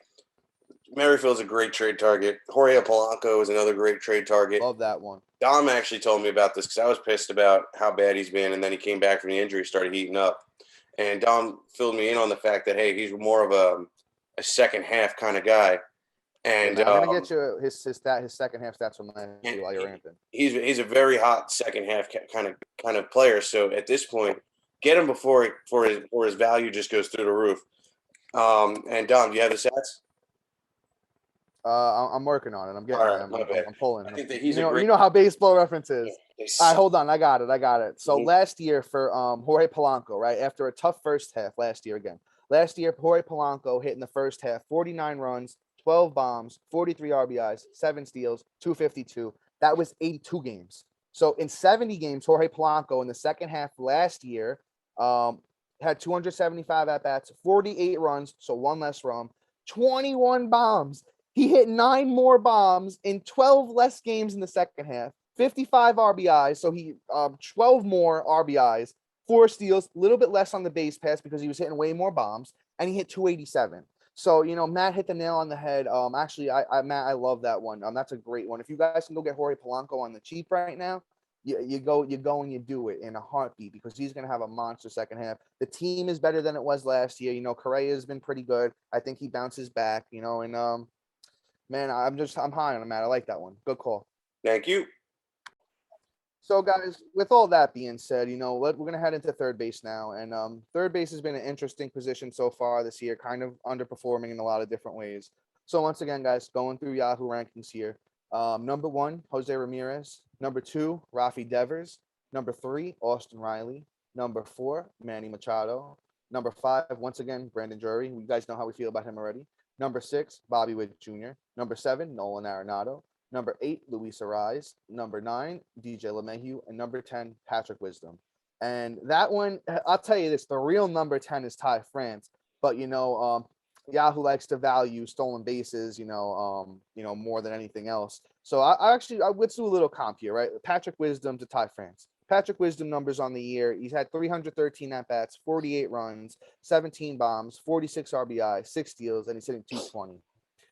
Merrifield's a great trade target. Jorge Polanco is another great trade target. Love that one. Dom actually told me about this because I was pissed about how bad he's been, and then he came back from the injury, started heating up. And Dom filled me in on the fact that, hey, he's more of a second half kind of guy. And I'm gonna get you his second half stats from last year while you're ramping. He's a very hot second half kind of player. So at this point, get him before his value just goes through the roof. And Dom, do you have the stats? I'm working on it. I'm getting it. I'm pulling. I think that he's you know how baseball reference is. Yeah, All right, hold on. I got it. So last year for Jorge Polanco, right after a tough first half last year, Jorge Polanco hit in the first half 49 runs, 12 bombs, 43 RBIs, 7 steals, 252. That was 82 games. So in 70 games, Jorge Polanco in the second half last year had 275 at-bats, 48 runs, so 1 less run, 21 bombs. He hit 9 more bombs in 12 less games in the second half, 55 RBIs, so he 12 more RBIs, 4 steals, a little bit less on the base pass because he was hitting way more bombs, and he hit 287. So, Matt hit the nail on the head. Actually, Matt, I love that one. That's a great one. If you guys can go get Jorge Polanco on the cheap right now, you go and you do it in a heartbeat because he's going to have a monster second half. The team is better than it was last year. Correa has been pretty good. I think he bounces back, and man, I'm high on him, Matt. I like that one. Good call. Thank you. So, guys, with all that being said, we're going to head into third base now. And third base has been an interesting position so far this year, kind of underperforming in a lot of different ways. So, once again, guys, going through Yahoo rankings here. Number 1, Jose Ramirez. Number 2, Rafi Devers. Number 3, Austin Riley. Number 4, Manny Machado. Number 5, once again, Brandon Drury. You guys know how we feel about him already. Number 6, Bobby Witt Jr. Number 7, Nolan Arenado. Number 8, Luis Arraez. Number 9, DJ LeMahieu. And number 10, Patrick Wisdom. And that one, I'll tell you this, the real number 10 is Ty France. But, Yahoo likes to value stolen bases, more than anything else. So let's do a little comp here, right? Patrick Wisdom to Ty France. Patrick Wisdom numbers on the year. He's had 313 at bats, 48 runs, 17 bombs, 46 RBI, 6 steals, and he's hitting 220.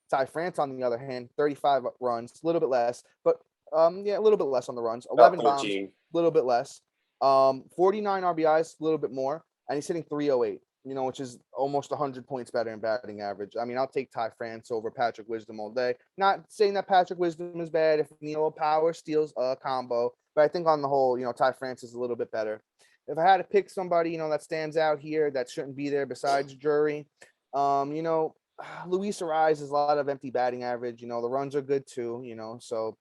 Ty France, on the other hand, 35 runs, a little bit less, but a little bit less on the runs. 11 bombs, a little bit less. 49 RBIs, a little bit more, and he's hitting 308. Which is almost 100 points better in batting average. I mean, I'll take Ty France over Patrick Wisdom all day. Not saying that Patrick Wisdom is bad. If you know, power steals combo, but I think on the whole, Ty France is a little bit better. If I had to pick somebody, that stands out here that shouldn't be there besides Drury, Luis Arraez has a lot of empty batting average. The runs are good too. So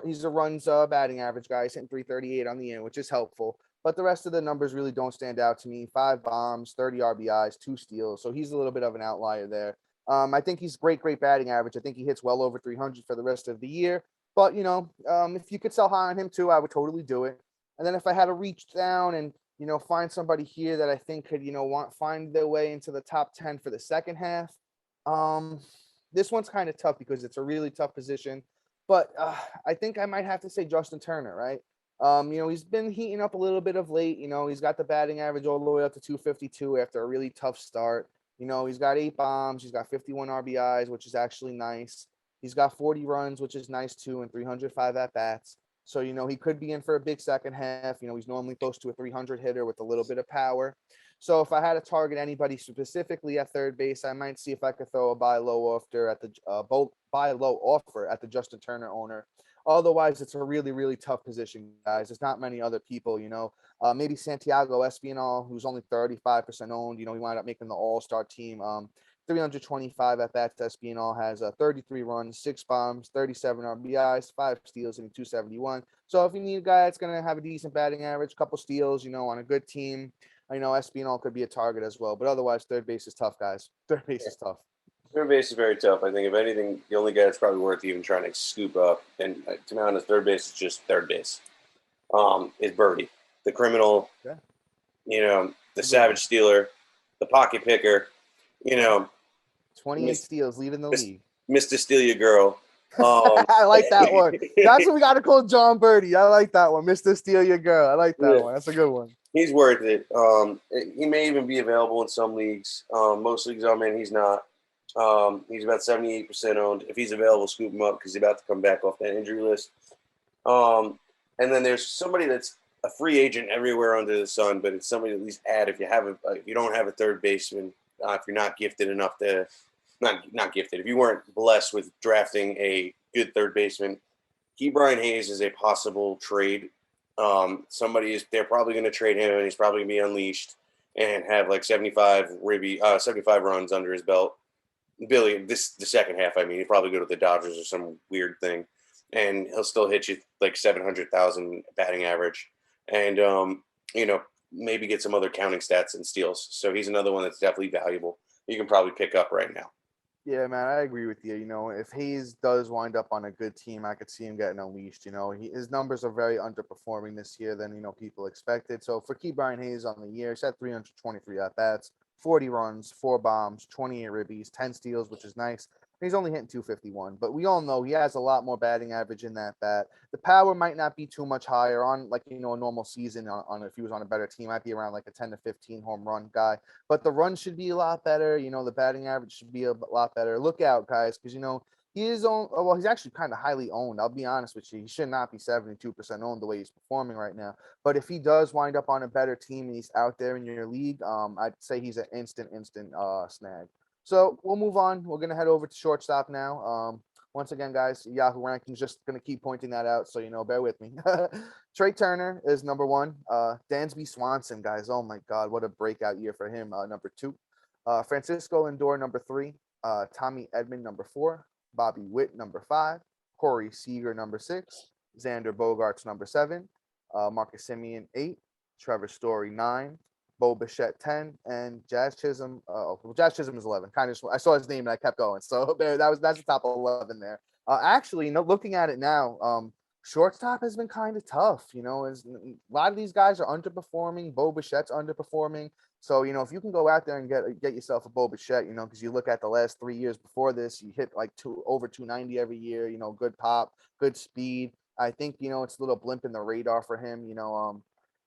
he's a runs batting average guy. He's hitting 338 on the end, which is helpful. But the rest of the numbers really don't stand out to me. 5 bombs, 30 RBIs, 2 steals. So he's a little bit of an outlier there. I think he's great batting average. I think he hits well over 300 for the rest of the year. But, if you could sell high on him too, I would totally do it. And then if I had to reach down and, find somebody here that I think could, find their way into the top 10 for the second half. This one's kind of tough because it's a really tough position. But I think I might have to say Justin Turner, right? He's been heating up a little bit of late. He's got the batting average all the way up to 252 after a really tough start. He's got 8 bombs. He's got 51 RBIs, which is actually nice. He's got 40 runs, which is nice too, and 305 at-bats. So, he could be in for a big second half. He's normally close to a 300 hitter with a little bit of power. So if I had to target anybody specifically at third base, I might see if I could throw a buy low offer at the Justin Turner owner. Otherwise, it's a really, really tough position, guys. There's not many other people, maybe Santiago Espinal, who's only 35% owned. He wound up making the all-star team. 325 at bats. Espinal has 33 runs, 6 bombs, 37 RBIs, 5 steals, and 271. So if you need a guy that's going to have a decent batting average, couple steals, on a good team, Espinal could be a target as well. But otherwise, third base is tough, guys. Third base is tough. Third base is very tough. I think, if anything, the only guy that's probably worth even trying to scoop up, and to be honest, third base is just third base, is Birdie, the criminal, the savage stealer, the pocket picker, 28 steals, leading the league. Mr. Steal Your Girl. I like that one. That's what we got to call John Birdie. I like that one. Mr. Steal Your Girl. I like that one. That's a good one. He's worth it. He may even be available in some leagues. Most leagues, he's not. He's about 78% owned. If he's available, scoop him up because he's about to come back off that injury list. And then there's somebody that's a free agent everywhere under the sun, but it's somebody at least add if you don't have a third baseman, if you're not gifted enough to not gifted. If you weren't blessed with drafting a good third baseman, Ke'Bryan Hayes is a possible trade. They're probably going to trade him, and he's probably going to be unleashed and have like 75 runs under his belt. The second half, he'll probably go to the Dodgers or some weird thing, and he'll still hit you like 700,000 batting average, and maybe get some other counting stats and steals. So he's another one that's definitely valuable. You can probably pick up right now. Yeah, man, I agree with you. If Hayes does wind up on a good team, I could see him getting unleashed. His numbers are very underperforming this year than, people expected. So for Ke'Bryan Hayes on the year, he's had 323 at-bats, 40 runs, 4 bombs, 28 ribbies, 10 steals, which is nice. He's only hitting 251, but we all know he has a lot more batting average in that bat. The power might not be too much higher on, a normal season. On if he was on a better team, might be around like a 10 to 15 home run guy. But the run should be a lot better. The batting average should be a lot better. Look out, guys, because he is owned. Well, he's actually kind of highly owned. I'll be honest with you. He should not be 72% owned the way he's performing right now. But if he does wind up on a better team and he's out there in your league, I'd say he's an instant snag. So we'll move on. We're going to head over to shortstop now. Once again, guys, Yahoo Rankings just going to keep pointing that out. So, bear with me. Trey Turner is number 1. Dansby Swanson, guys. Oh, my God. What a breakout year for him. Number 2. Francisco Lindor, number 3. Tommy Edman, number 4. Bobby Witt, number 5. Corey Seager, number 6. Xander Bogaerts, number 7. Marcus Semien, 8. Trevor Story, 9. Bo Bichette 10, and Jazz Chisholm. Jazz Chisholm is 11. I saw his name and I kept going. So that's the top 11 there. Actually, looking at it now, shortstop has been kind of tough. A lot of these guys are underperforming. Bo Bichette's underperforming. So, if you can go out there and get yourself a Bo Bichette, because you look at the last 3 years before this, you hit like over 290 every year, good pop, good speed. I think, it's a little blimp in the radar for him,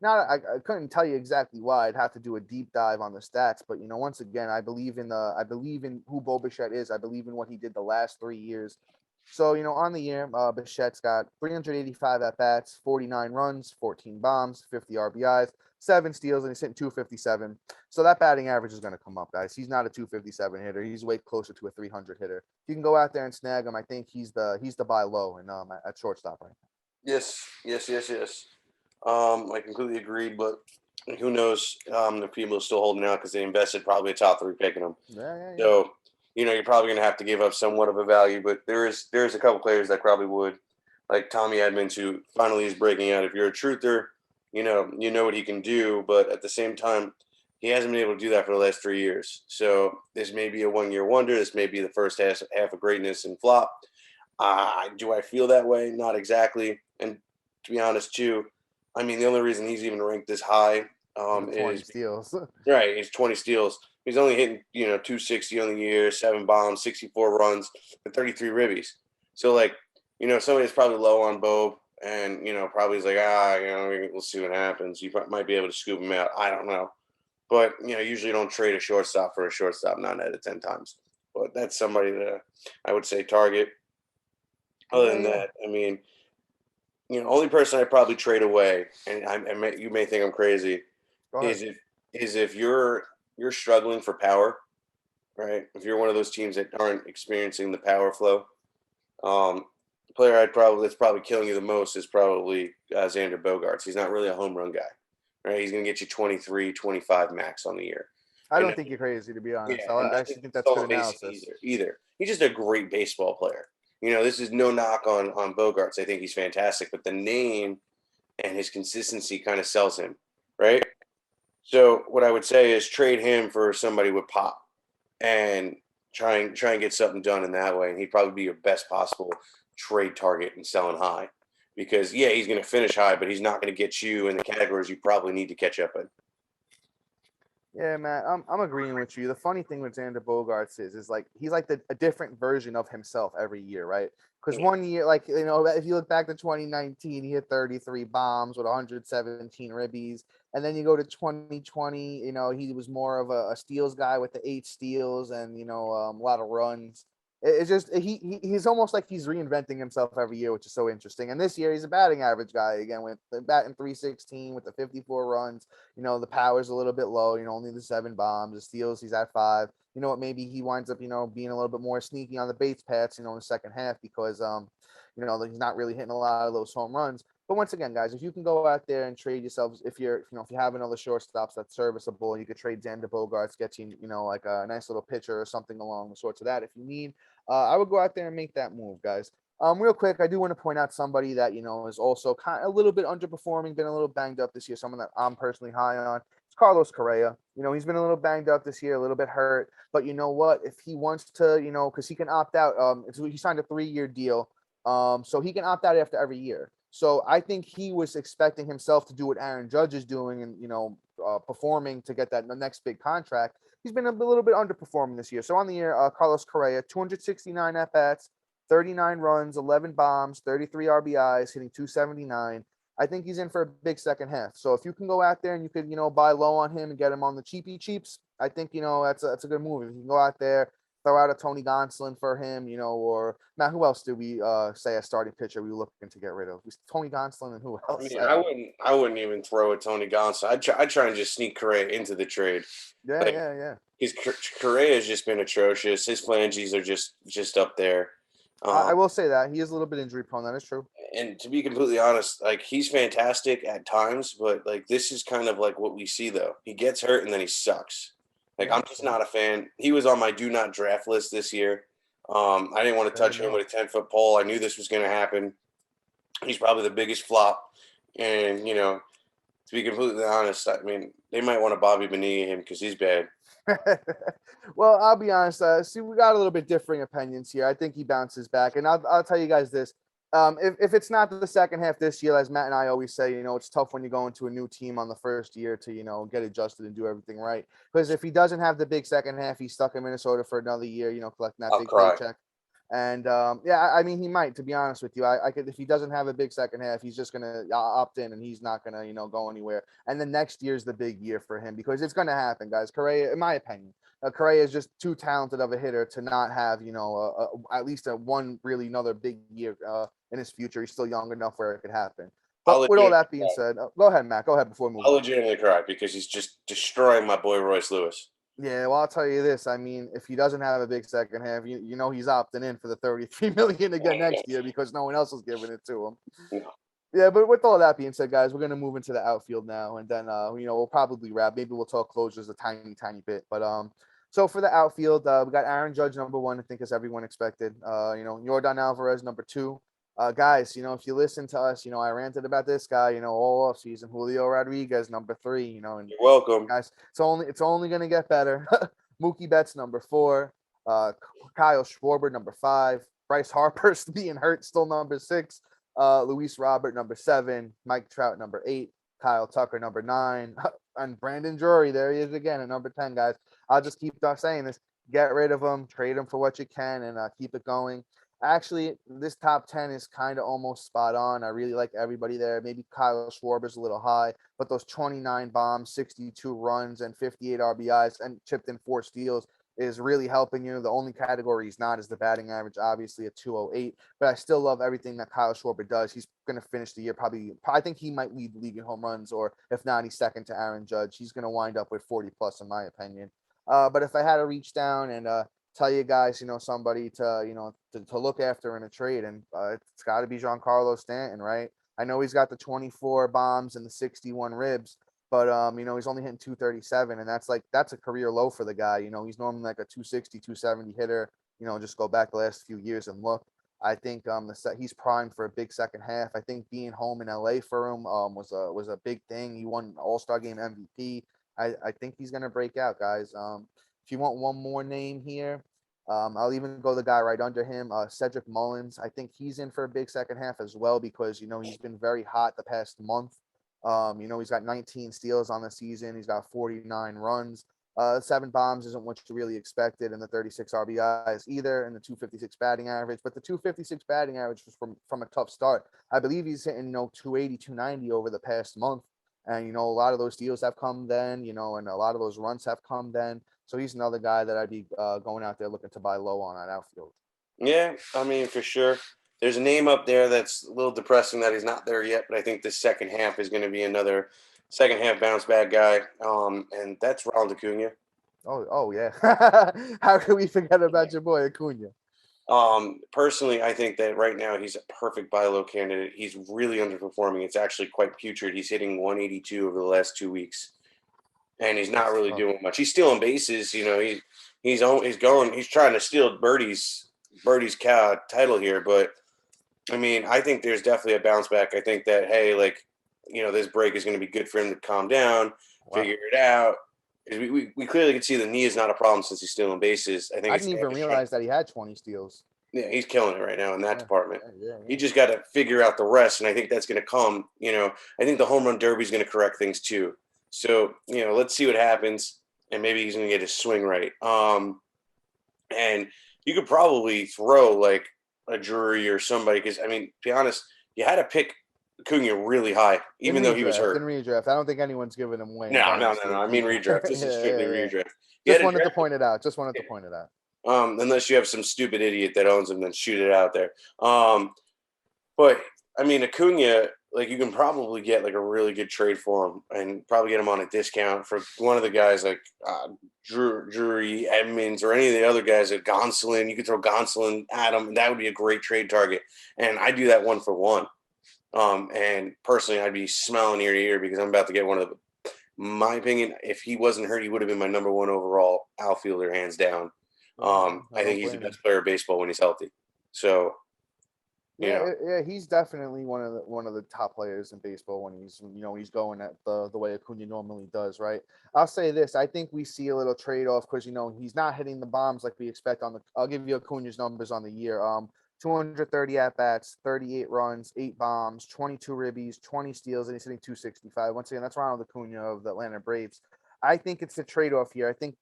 not I couldn't tell you exactly why. I'd have to do a deep dive on the stats, but once again, I believe in who Bo Bichette is. I believe in what he did the last 3 years. So, on the year, Bichette's got 385 at bats, 49 runs, 14 bombs, 50 RBIs, 7 steals, and he's hitting 257. So that batting average is going to come up, guys. He's not a 257 hitter. He's way closer to a 300 hitter. If you can go out there and snag him, I think he's the buy low and at shortstop right Yes, yes, yes, yes. I completely agree, but who knows if people are still holding out because they invested probably a top three pick in him. now. Yeah. So, you're probably going to have to give up somewhat of a value, but there's a couple players that probably would, like Tommy Edmonds, who finally is breaking out. If you're a truther, you know what he can do, but at the same time, he hasn't been able to do that for the last 3 years. So this may be a 1 year wonder. This may be the first half of greatness and flop. Do I feel that way? Not exactly. And to be honest, too, I mean, the only reason he's even ranked this high The 20 is steals. right. He's 20 steals. He's only hitting 260 on the year, 7 bombs, 64 runs, and 33 ribbies. So like somebody's probably low on Bob, and probably is like we'll see what happens. You might be able to scoop him out. I don't know, but usually don't trade a shortstop for a shortstop 9 out of 10 times. But that's somebody that I would say target. Other than Yeah. that, I mean, only person I'd probably trade away, and you may think I'm crazy, Go ahead. is if you're struggling for power, right? If you're one of those teams that aren't experiencing the power flow, the player that's probably killing you the most is probably Xander Bogaerts. He's not really a home run guy, right? He's going to get you 23, 25 max on the year. I And don't think you're crazy, to be honest. yeah, and I nothing actually think that's good stolen base analysis. either. He's just a great baseball player. This is no knock on Bogarts. I think he's fantastic, but the name and his consistency kind of sells him, right? So what I would say is trade him for somebody with pop and try and get something done in that way. And he'd probably be your best possible trade target and selling high. Because yeah, he's going to finish high, but he's not going to get you in the categories you probably need to catch up in. Yeah, man, I'm agreeing with you. The funny thing with Xander Bogaerts is like he's like a different version of himself every year, right? Because Yeah. one year, like if you look back to 2019, he hit 33 bombs with 117 ribbies, and then you go to 2020, he was more of a steals guy with the 8 steals and a lot of runs. It's just he's almost like he's reinventing himself every year, which is so interesting. And this year he's a batting average guy again with the batting 316 with the 54 runs. The power's a little bit low, only the 7 bombs, the steals, he's at 5. You know what, maybe he winds up, being a little bit more sneaky on the base paths, in the second half because he's not really hitting a lot of those home runs. But once again, guys, if you can go out there and trade yourselves, if you have another shortstops that's serviceable, you could trade Xander Bogaerts, get you, like a nice little pitcher or something along the sorts of that if you need. I would go out there and make that move, guys. Real quick, I do want to point out somebody that is also kind of a little bit underperforming, been a little banged up this year. Someone that I'm personally high on. It's Carlos Correa. He's been a little banged up this year, a little bit hurt. But you know what? If he wants to, because he can opt out. He signed a 3-year deal, so he can opt out after every year. So I think he was expecting himself to do what Aaron Judge is doing, and performing to get that the next big contract. He's been a little bit underperforming this year. So on the year, Carlos Correa, 269 at bats, 39 runs, 11 bombs, 33 RBIs, hitting 279. I think he's in for a big second half. So if you can go out there and you could, buy low on him and get him on the cheapies, I think, that's a good move. If you can go out there, throw out a Tony Gonsolin for him, or Matt, who else did we say a starting pitcher we were looking to get rid of? Tony Gonsolin and who I else? mean, I wouldn't even throw a Tony Gonsolin. I'd try and just sneak Correa into the trade. Yeah, Like yeah, yeah. his Correa has just been atrocious. His phalanges are just up there. I Um, will say that he is a little bit injury prone. That is true. and to be completely honest, like he's fantastic at times, but like this is kind of like what we see though. He gets hurt and then he sucks. Like Yeah, I'm just not a fan. He was on my do not draft list this year. I didn't want to fair touch him enough. with a 10-foot pole. I knew this was going to happen. He's probably the biggest flop. And to be completely honest, I mean they might want to Bobby Bonilla him because he's bad. Well, I'll be honest. See, we got a little bit differing opinions here. I think he bounces back, and I'll tell you guys this. If it's not the second half this year, as Matt and I always say, it's tough when you go into a new team on the first year to, get adjusted and do everything right. Because if he doesn't have the big second half, he's stuck in Minnesota for another year, collecting that I'll big cry. paycheck. And yeah, I mean, he might, to be honest with you. I could, if he doesn't have a big second half, he's just gonna opt in, and he's not gonna, go anywhere. And then next year's the big year for him because it's gonna happen, guys. Correa, in my opinion, Correa is just too talented of a hitter to not have, at least a one really another big year in his future. He's still young enough where it could happen. I'll But with all legitimately that being cry. said, go ahead, Matt. Go ahead before we move I'll on. legitimately cry because he's just destroying my boy Royce Lewis. Yeah, well, I'll tell you this. I mean, if he doesn't have a big second half, he's opting in for the 33 million again next year because no one else is giving it to him. No. Yeah, but with all that being said, guys, we're gonna move into the outfield now, and then we'll probably wrap. Maybe we'll talk closures a tiny bit. But so for the outfield, we got Aaron Judge number 1, I think, as everyone expected. Yordan Alvarez number 2. Guys, if you listen to us, I ranted about this guy, all off season. Julio Rodriguez number 3, and You're welcome. guys, it's only gonna get better. Mookie Betts number 4. Kyle Schwarber number 5. Bryce Harper's being hurt, still number 6. Luis Robert number 7, Mike Trout number 8, Kyle Tucker number 9, and Brandon Drury. There he is again at number 10, guys. I'll just keep saying this. Get rid of him, trade him for what you can, and keep it going. Actually, this top 10 is kind of almost spot on. I really like everybody there. Maybe Kyle Schwarber's a little high, but those 29 bombs, 62 runs, and 58 RBIs, and chipped in 4 steals is really helping you. The only category he's not is the batting average, obviously at 208. But I still love everything that Kyle Schwarber does. He's going to finish the year probably. I think he might lead the league in home runs, or if not, he's second to Aaron Judge. He's going to wind up with 40 plus, in my opinion. But if I had to reach down and tell you guys, somebody to, to look after in a trade, and it's got to be Giancarlo Stanton, right? I know he's got the 24 bombs and the 61 ribs, but he's only hitting 237, and that's a career low for the guy. He's normally like a 260, 270 hitter. Just go back the last few years and look. I think he's primed for a big second half. I think being home in LA for him was a big thing. He won All-Star Game MVP. I think he's gonna break out, guys. If you want one more name here, I'll even go the guy right under him, Cedric Mullins. I think he's in for a big second half as well because he's been very hot the past month. He's got 19 steals on the season. He's got 49 runs. 7 bombs isn't what you really expected, and the 36 RBIs either, and the 256 batting average. But the 256 batting average was from a tough start. I believe he's hitting 280, 290 over the past month. And a lot of those deals have come then, and a lot of those runs have come then. So he's another guy that I'd be going out there looking to buy low on that outfield. Yeah, I mean, for sure. There's a name up there that's a little depressing that he's not there yet, but I think the second half is going to be another second half bounce back guy. And that's Ronald Acuna. Oh yeah. How can we forget about your boy Acuna? Personally, I think that right now he's a perfect buy low candidate. He's really underperforming. It's actually quite putrid. He's hitting 182 over the last 2 weeks, and he's not That's really tough. doing much. He's stealing bases. He's trying to steal Birdie's title here, but I mean, I think there's definitely a bounce back. I think that hey, this break is going to be good for him to calm down, Wow. figure it out. We clearly can see the knee is not a problem since he's stealing bases. I think I it's didn't even realize that he had 20 steals. yeah, he's killing it right now in that Yeah, department. yeah. He just got to figure out the rest, and I think that's going to come. I think the home run derby is going to correct things too. So let's see what happens, and maybe he's going to get his swing right. And you could probably throw like a Drury or somebody because I mean, to be honest, you had to pick Acuna really high, In even though he was redraft, hurt. in redraft. I don't think anyone's giving him away in No, no, no, no. Dynasty. I mean redraft. This is strictly Yeah. redraft. You Just had to wanted to draft point it out. Just wanted to point it out. unless you have some stupid idiot that owns him, then shoot it out there. But I mean, Acuna, like you can probably get like a really good trade for him, and probably get him on a discount for one of the guys like Drury, Edmonds, or any of the other guys at Gonsolin. You could throw Gonsolin at him, and that would be a great trade target. And I do that 1-for-1. And personally, I'd be smiling ear to ear because I'm about to get one of the. My opinion, if he wasn't hurt, he would have been my number 1 overall outfielder, hands down. I I think don't he's the blame you. best player of baseball when he's healthy. So, you know, Yeah, he's definitely one of the top players in baseball when he's going at the way Acuna normally does, right? I'll say this: I think we see a little trade off because he's not hitting the bombs like we expect on the. I'll give you Acuna's numbers on the year. 230 at bats, 38 runs, 8 bombs, 22 ribbies, 20 steals, and he's hitting 265. Once again, that's Ronald Acuna of the Atlanta Braves. I think it's a trade off here. I think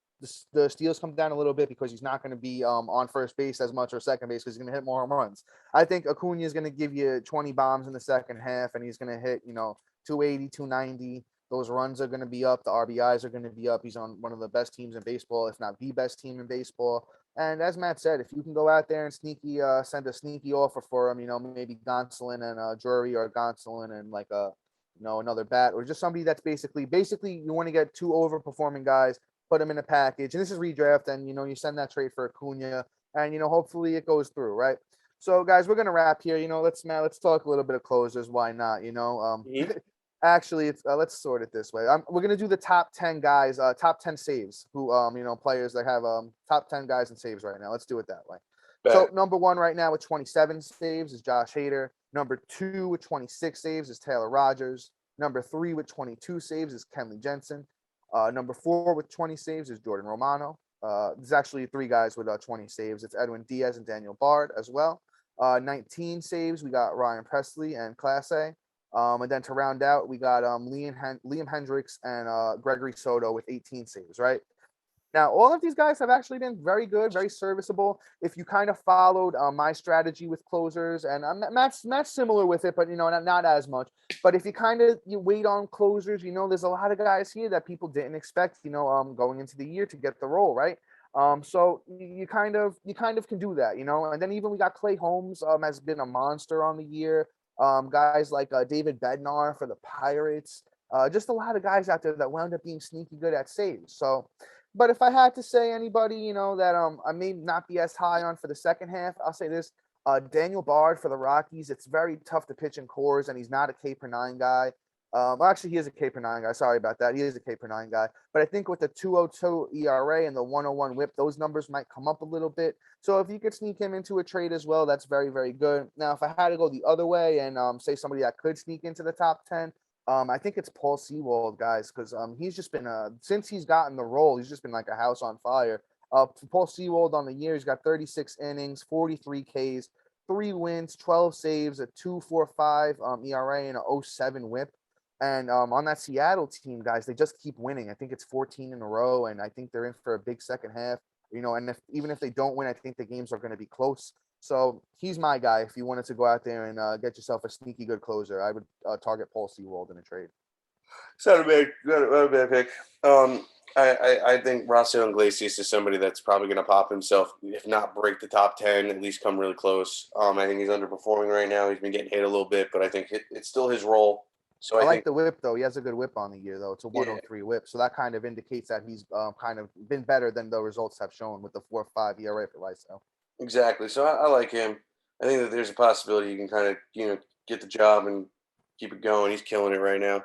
the steals come down a little bit because he's not going to be on first base as much or second base because he's going to hit more home runs. I think Acuna is going to give you 20 bombs in the second half, and he's going to hit 280, 290. Those runs are going to be up. The RBIs are going to be up. He's on one of the best teams in baseball, if not the best team in baseball. And as Matt said, if you can go out there and send a sneaky offer for him, maybe Gonsolin and Drury, or Gonsolin and like another bat, or just somebody that's basically you want to get 2 overperforming guys, put them in a package. And this is redraft, and you send that trade for Acuna, and hopefully it goes through, right? So guys, we're gonna wrap here. Let's talk a little bit of closers. Why not? Actually, it's let's sort it this way. We're gonna do the top 10 guys, top 10 saves, who players that have top 10 guys in saves right now. Let's do it that way. So number 1 right now with 27 saves is Josh Hader. Number 2 with 26 saves is Taylor Rogers. Number 3 with 22 saves is Kenley Jensen. Number 4 with 20 saves is Jordan Romano. There's actually 3 guys with 20 saves. It's Edwin Diaz and Daniel Bard as well. 19 saves, we got Ryan Presley and Class A. And then to round out, we got Liam Hendricks and Gregory Soto with 18 saves, right? Now, all of these guys have actually been very good, very serviceable. If you kind of followed my strategy with closers, and Matt's similar with it, but not as much. But if you wait on closers, there's a lot of guys here that people didn't expect, going into the year to get the role, right? So you kind of can do that, And then even we got Clay Holmes has been a monster on the year. Guys like David Bednar for the Pirates. Just a lot of guys out there that wound up being sneaky good at saves. So, but if I had to say anybody, that I may not be as high on for the second half, I'll say this. Daniel Bard for the Rockies. It's very tough to pitch in cores, and he's not a K per 9 guy. Actually, he is a K per 9 guy. Sorry about that. He is a K per 9 guy. But I think with the 2.02 ERA and the 101 WHIP, those numbers might come up a little bit. So if you could sneak him into a trade as well, that's very, very good. Now, if I had to go the other way and say somebody that could sneak into the top 10, I think it's Paul Sewald, guys, because he's just been since he's gotten the role, he's just been like a house on fire. Paul Sewald on the year, he's got 36 innings, 43 Ks, 3 wins, 12 saves, a 2.45 ERA, and a 0.7 WHIP. And on that Seattle team, guys, they just keep winning. I think it's 14 in a row, and I think they're in for a big second half. And even if they don't win, I think the games are going to be close. So he's my guy. If you wanted to go out there and get yourself a sneaky good closer, I would target Paul Sewald in a trade. Not a bad pick. I think Raisel Iglesias is somebody that's probably going to pop himself, if not break the top 10, at least come really close. I think he's underperforming right now. He's been getting hit a little bit, but I think it's still his role. So I like the whip, though. He has a good whip on the year, though. It's a 103 whip. So that kind of indicates that he's kind of been better than the results have shown with the 4.5 ERA for Raisel. Exactly. So I like him. I think that there's a possibility you can kind of, get the job and keep it going. He's killing it right now.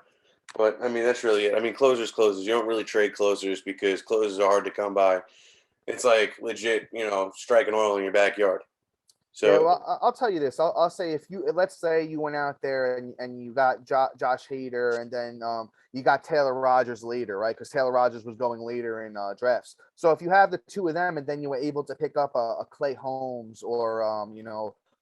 But, I mean, that's really it. I mean, closers. You don't really trade closers because closers are hard to come by. It's like legit, striking oil in your backyard. So, yeah, well, I'll tell you this. I'll say let's say you went out there and you got Josh Hader, and then you got Taylor Rogers later, right? Because Taylor Rogers was going later in drafts. So if you have the 2 of them, and then you were able to pick up a Clay Holmes or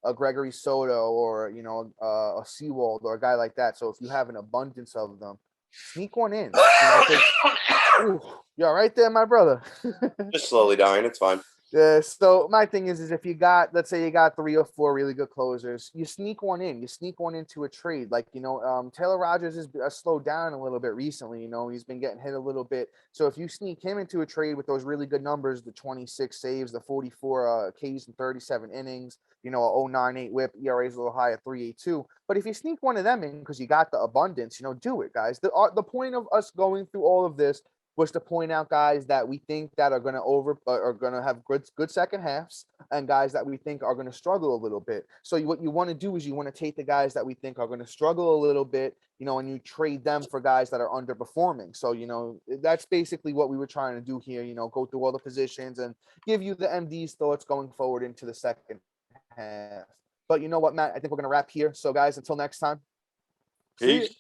a Gregory Soto or a Sewald or a guy like that. So if you have an abundance of them, sneak one in. You're right there, my brother. just slowly dying. It's fine. Yeah, so my thing is if let's say you got 3 or 4 really good closers, you sneak one in. You sneak one into a trade. Like, Taylor Rogers has slowed down a little bit recently. He's been getting hit a little bit. So if you sneak him into a trade with those really good numbers, the 26 saves, the 44 Ks and 37 innings, a 0.98 WHIP, ERA is a little high at 3.82. But if you sneak one of them in because you got the abundance, do it, guys. The point of us going through all of this was to point out guys that we think that are going to have good second halves, and guys that we think are going to struggle a little bit. So what you want to do is you want to take the guys that we think are going to struggle a little bit, and you trade them for guys that are underperforming. So, that's basically what we were trying to do here, go through all the positions and give you the MD's thoughts going forward into the second half. But you know what, Matt, I think we're going to wrap here. So guys, until next time. Peace.